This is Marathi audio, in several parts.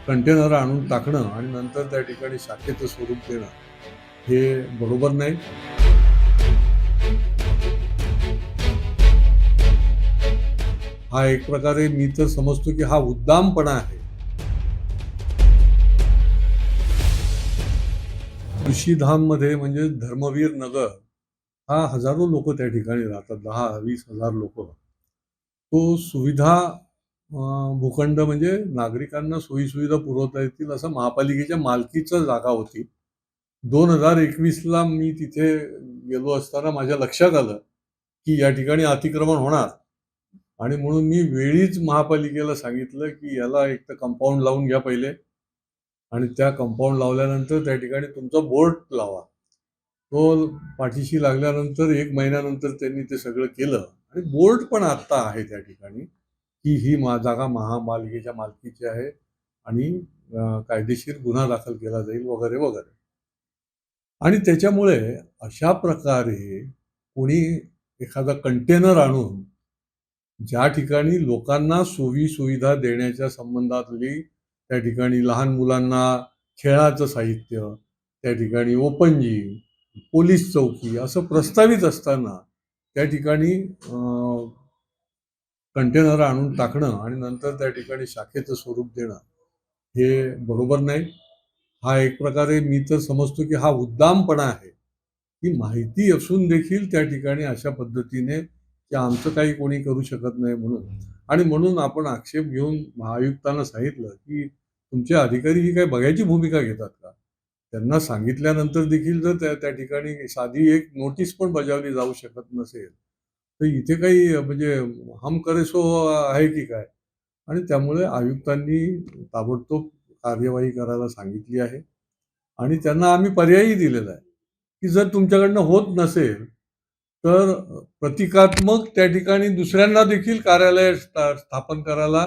कंटेनर आणून टाकणं आणि नंतर त्या ठिकाणी शाखेचं स्वरूप देणं हे बरोबर नाही. हा एक प्रकारे मी तर समजतो की हा उद्दामपणा आहे. तुळशीधाममध्ये म्हणजे धर्मवीर नगर हा हजारो लोक त्या ठिकाणी राहतात, 10-20 हजार लोक. तो सुविधा भूखंड म्हणजे नागरिकांना सोयीसुविधा पुरवता येतील असं महापालिकेच्या मालकीचं जागा होती. 2021ला मी तिथे गेलो असताना माझ्या लक्षात आलं की या ठिकाणी अतिक्रमण होणार आणि म्हणून मी वेळीच महापालिकेला सांगितलं की याला एक तर कंपाऊंड लावून घ्या पहिले आणि त्या कंपाऊंड लावल्यानंतर त्या ठिकाणी तुमचा बोर्ड लावा. तो पाठीशी लागल्यानंतर 1 महिन्यानंतर त्यांनी ते सगळं केलं आणि बोर्ड पण आत्ता आहे त्या ठिकाणी की ही जागा महापालिकेच्या मालकीची आहे आणि कायदेशीर गुन्हा दाखल केला जाईल वगैरे वगैरे. आणि त्याच्यामुळे अशा प्रकारे कोणी एखादा कंटेनर आणून ज्या ठिकाणी लोकांना सोयी-सुविधा देण्याच्या संबंधातली त्या ठिकाणी लहान मुलांना खेळाचं साहित्य, त्या ठिकाणी ओपन जिम, पोलीस चौकी असं प्रस्तावित असताना त्या ठिकाणी कंटेनर आणून टाकणं आणि नंतर त्या ठिकाणी शाखेचं स्वरूप देणं हे बरोबर नाही. हा एक प्रकारे मी तर समजतो की हा उद्दामपणा आहे. ही माहिती असून देखील त्या ठिकाणी अशा पद्धतीने की आमचं काही कोणी करू शकत नाही म्हणून आणि म्हणून आपण आक्षेप घेऊन महाआयुक्तांना सांगितलं की तुमचे अधिकारी ही काही बघायची भूमिका घेतात का? त्यांना सांगितल्यानंतर देखील जर त्या ठिकाणी साधी एक नोटीस पण बजावली जाऊ शकत नसेल, तर इथे काही म्हणजे हम करे सो आहे की काय? आणि त्यामुळे आयुक्तांनी ताबडतोब कार्यवाही करायला सांगितली आहे आणि त्यांना आम्ही पर्यायही दिलेला आहे की जर तुमच्याकडनं होत नसेल तर प्रतिकात्मक त्या ठिकाणी दुसऱ्यांना देखील कार्यालय स्थापन करायला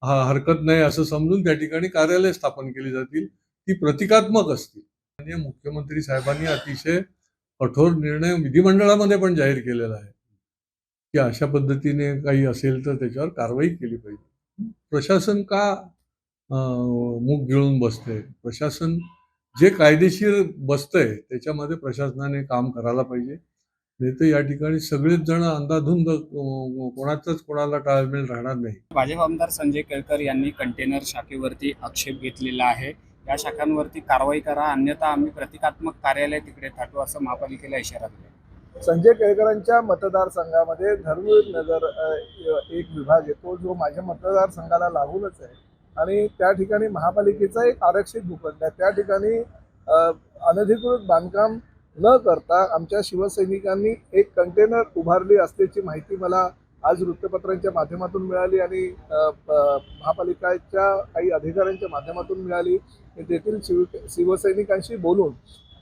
हरकत नाही असं समजून त्या ठिकाणी कार्यालय स्थापन केली जातील, ती प्रतिकात्मक असतील. माननीय मुख्यमंत्री साहेबांनी अतिशय कठोर निर्णय विधिमंडळामध्ये पण जाहीर केलेला आहे की अशा पद्धतीने काही असेल तर त्याच्यावर कारवाई केली पाहिजे. प्रशासन का मूग गिळून बसतंय? प्रशासन जे कायदेशीर बसतंय त्याच्यामध्ये प्रशासनाने काम करायला पाहिजे. नाही तर या ठिकाणी सगळेच जण अंधाधुंद कोणाचाच कोणाला ताळमेळ राहणार नाही. भाजप आमदार संजय केळकर यांनी कंटेनर शाखेवरती आक्षेप घेतलेला आहे. या शाखांवरती कारवाई करा, अन्यथा आम्ही प्रतिकात्मक कार्यालय तिकडे थाटू असं महापालिकेला इशारा दिला. संजय केळकरांच्या मतदारसंघामध्ये धर्मवीर नगर एक विभाग येतो जो माझ्या मतदारसंघाला लागूनच आहे आणि त्या ठिकाणी महापालिकेचा एक आरक्षित भूखंड आहे. त्या ठिकाणी अनधिकृत बांधकाम न करता आमच्या शिवसैनिकांनी एक कंटेनर उभारली असल्याची माहिती मला आज वृत्तपत्रांच्या माध्यमातून मिळाली आणि महापालिकेच्या काही अधिकाऱ्यांच्या माध्यमातून मिळाली. तेथील शिवसैनिकांशी बोलून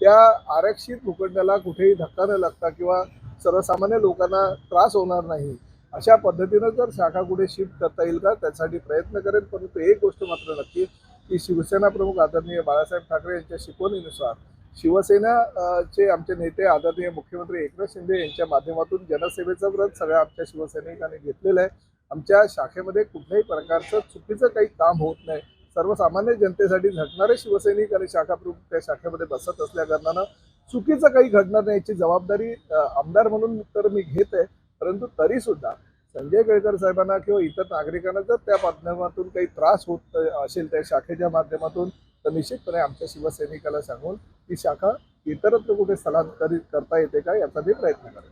त्या आरक्षित भूखंडाला कुठेही धक्का न लागता किंवा सर्वसामान्य लोकांना त्रास होणार नाही अशा पद्धतीनं जर शाखा कुठे शिफ्ट करता येईल का त्यासाठी प्रयत्न करेल. परंतु एक गोष्ट मात्र नक्की की शिवसेना प्रमुख आदरणीय बाळासाहेब ठाकरे यांच्या शिकवणीनुसार शिवसेनाचे आमचे नेते आदरणीय मुख्यमंत्री एकनाथ शिंदे यांच्या माध्यमातून जनसेवेचं व्रत सगळ्या आमच्या शिवसैनिकांनी घेतलेलं आहे. आमच्या शाखेमध्ये कुठल्याही प्रकारचं चुकीचं काही काम होत नाही. सर्वसामान्य जनतेसाठी झटणारे शिवसैनिक आणि शाखा प्रमुख त्या शाखेमध्ये बसत असल्या कारणानं चुकीचं काही घडणार नाही याची जबाबदारी आमदार म्हणून तर मी घेत आहे. परंतु तरीसुद्धा संजय केळकर साहेबांना किंवा इतर नागरिकांना जर त्या माध्यमातून काही त्रास होत असेल त्या शाखेच्या माध्यमातून तर निश्चितपणे आमच्या शिवसैनिकाला सांगून ती शाखा इतरत्र कुठे स्थलांतरित करता येते का याचा मी प्रयत्न करेन.